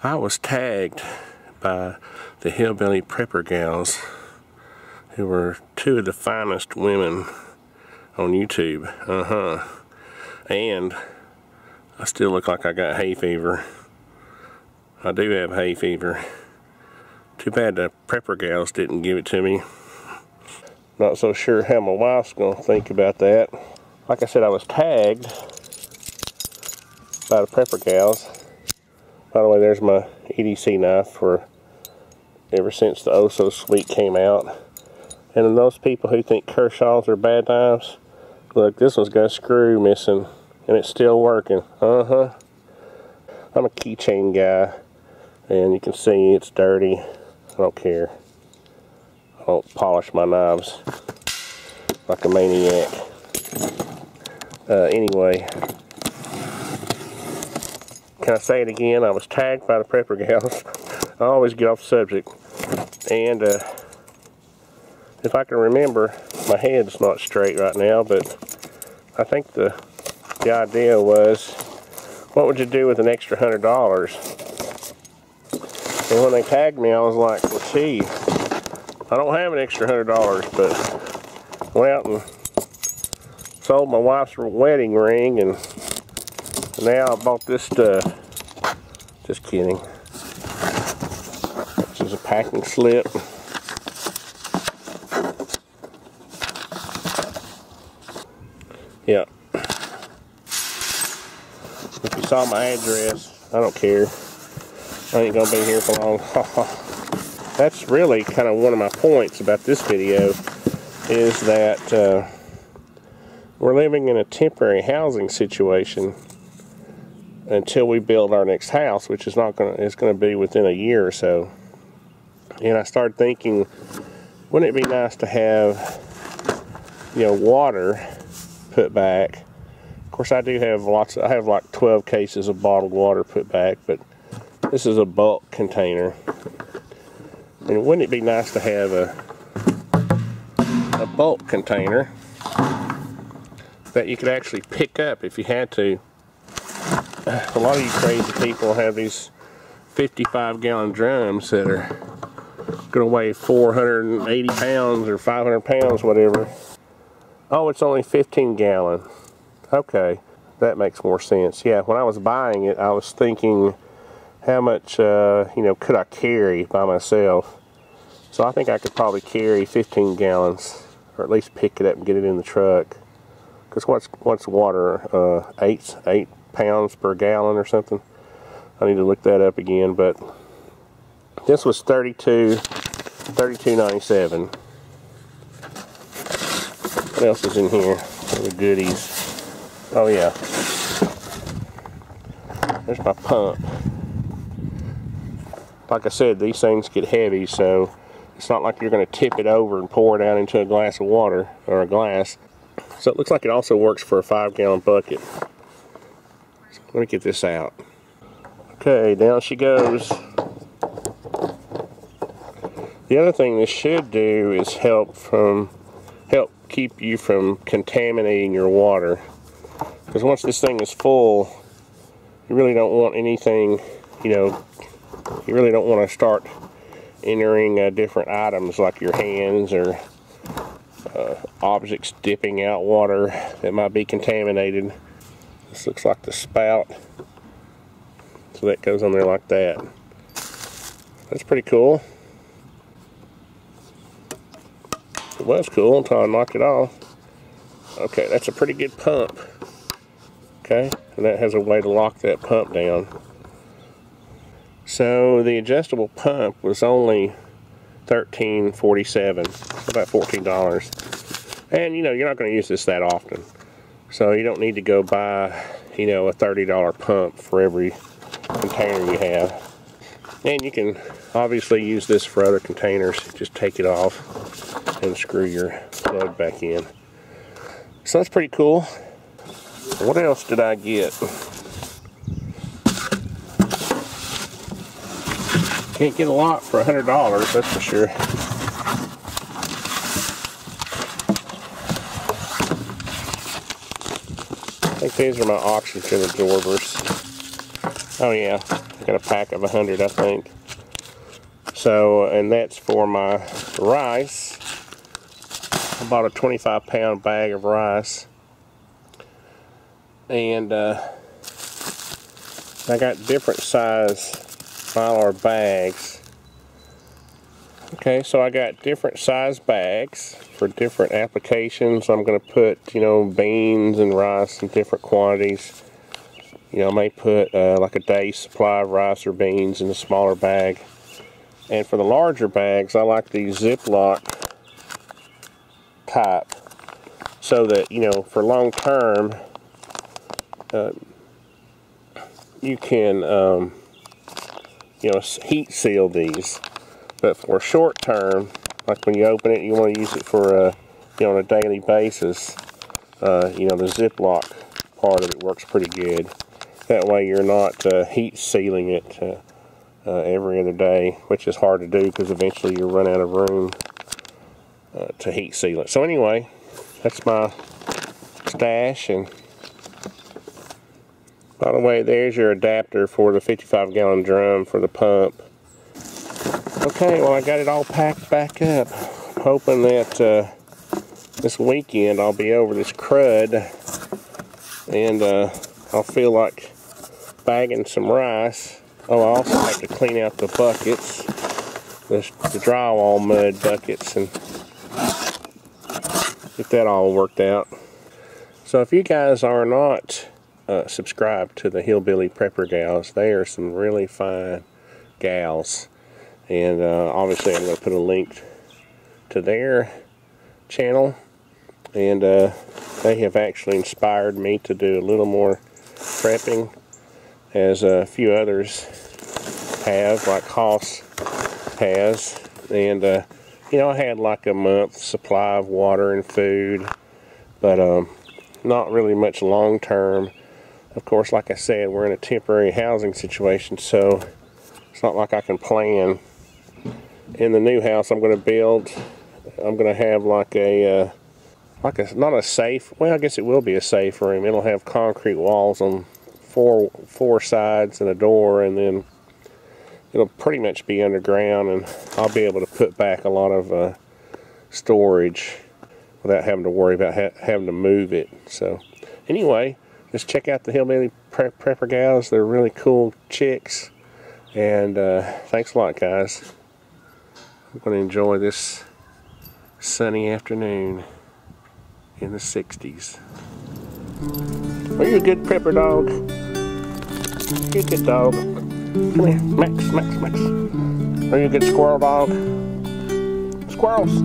I was tagged by the Hillbilly Prepper Gals, who were two of the finest women on YouTube. And I still look like I got hay fever. I do have hay fever. Too bad the Prepper Gals didn't give it to me. Not so sure how my wife's gonna think about that. Like I said, I was tagged by the Prepper Gals. By the way, there's my EDC knife for ever since the Oh So Sweet came out. And then those people who think Kershaws are bad knives, look, this one's got a screw missing and it's still working. I'm a keychain guy, and you can see it's dirty. I don't care. I don't polish my knives like a maniac. Anyway, can I say it again? I was tagged by the Prepper Gals. I always get off subject. And if I can remember, my head's not straight right now, but I think the idea was, what would you do with an extra $100? And when they tagged me, I was like, well, gee, I don't have an extra $100, but I went out and sold my wife's wedding ring, and now I bought this stuff. Just kidding. This is a packing slip. Yeah. If you saw my address, I don't care. I ain't gonna be here for long. That's really kind of one of my points about this video, is that we're living in a temporary housing situation until we build our next house, which is it's gonna be within a year or so. And I started thinking, wouldn't it be nice to have, water put back? Of course, I do have I have like 12 cases of bottled water put back, but this is a bulk container. And wouldn't it be nice to have a bulk container that you could actually pick up if you had to? A lot of you crazy people have these 55-gallon drums that are going to weigh 480 pounds or 500 pounds, whatever. Oh, it's only 15 gallon. Okay, that makes more sense. Yeah, when I was buying it, I was thinking, how much, could I carry by myself? So I think I could probably carry 15 gallons, or at least pick it up and get it in the truck. Because what's water? 8 pounds per gallon or something? I need to look that up again, but this was $32.97. What else is in here? The goodies. Oh yeah. There's my pump. Like I said, these things get heavy, so it's not like you're going to tip it over and pour it out into a glass of water, or a glass. So it looks like it also works for a 5-gallon bucket. So let me get this out. Okay, down she goes. The other thing this should do is help keep you from contaminating your water. Because once this thing is full, you really don't want anything, you really don't want to start entering different items like your hands or objects dipping out water that might be contaminated. This looks like the spout. So that goes on there like that. That's pretty cool. It was cool until I knocked it off. Okay, that's a pretty good pump. Okay, and that has a way to lock that pump down. So the adjustable pump was only $13.47, about $14. And you're not going to use this that often, so you don't need to go buy a $30 pump for every container you have. And you can obviously use this for other containers. Just take it off and screw your plug back in. So that's pretty cool. What else did I get? Can't get a lot for $100, that's for sure. I think these are my oxygen absorbers. Oh yeah, I got a pack of 100, I think. So, and that's for my rice. I bought a 25-pound bag of rice. And I got different size Mylar bags. Okay, so I got different size bags for different applications. I'm going to put, you know, beans and rice in different quantities. You know, I may put like a day's supply of rice or beans in a smaller bag. And for the larger bags, I like these Ziploc type, so that, you know, for long term, you can, you know, heat seal these. But for short term, like when you open it, you want to use it for, you know, on a daily basis. You know, the Ziploc part of it works pretty good. That way you're not heat sealing it every other day, which is hard to do because eventually you'll run out of room to heat seal it. So anyway, that's my stash. And by the way, there's your adapter for the 55-gallon drum for the pump. Okay, well, I got it all packed back up. Hoping that this weekend I'll be over this crud and I'll feel like bagging some rice. Oh, I also have to clean out the buckets, the drywall mud buckets, and get that all worked out. So if you guys are not subscribed to the Hillbilly Prepper Gals, they are some really fine gals. And obviously I'm going to put a link to their channel. And they have actually inspired me to do a little more prepping, as a few others have, like Hoss has. And you know, I had like a month's supply of water and food, but not really much long term. Of course, like I said, we're in a temporary housing situation, so it's not like I can plan. In the new house I'm going to build, I'm going to have like a not a safe, well, I guess it will be a safe room. It'll have concrete walls on four sides and a door, and then it'll pretty much be underground, and I'll be able to put back a lot of storage without having to worry about having to move it. So anyway, just check out the Hillbilly Prepper Gals. They're really cool chicks, and thanks a lot, guys. I'm going to enjoy this sunny afternoon in the 60s. Are you a good prepper dog? You're a good dog. Come here, Max. Are you a good squirrel dog? Squirrels!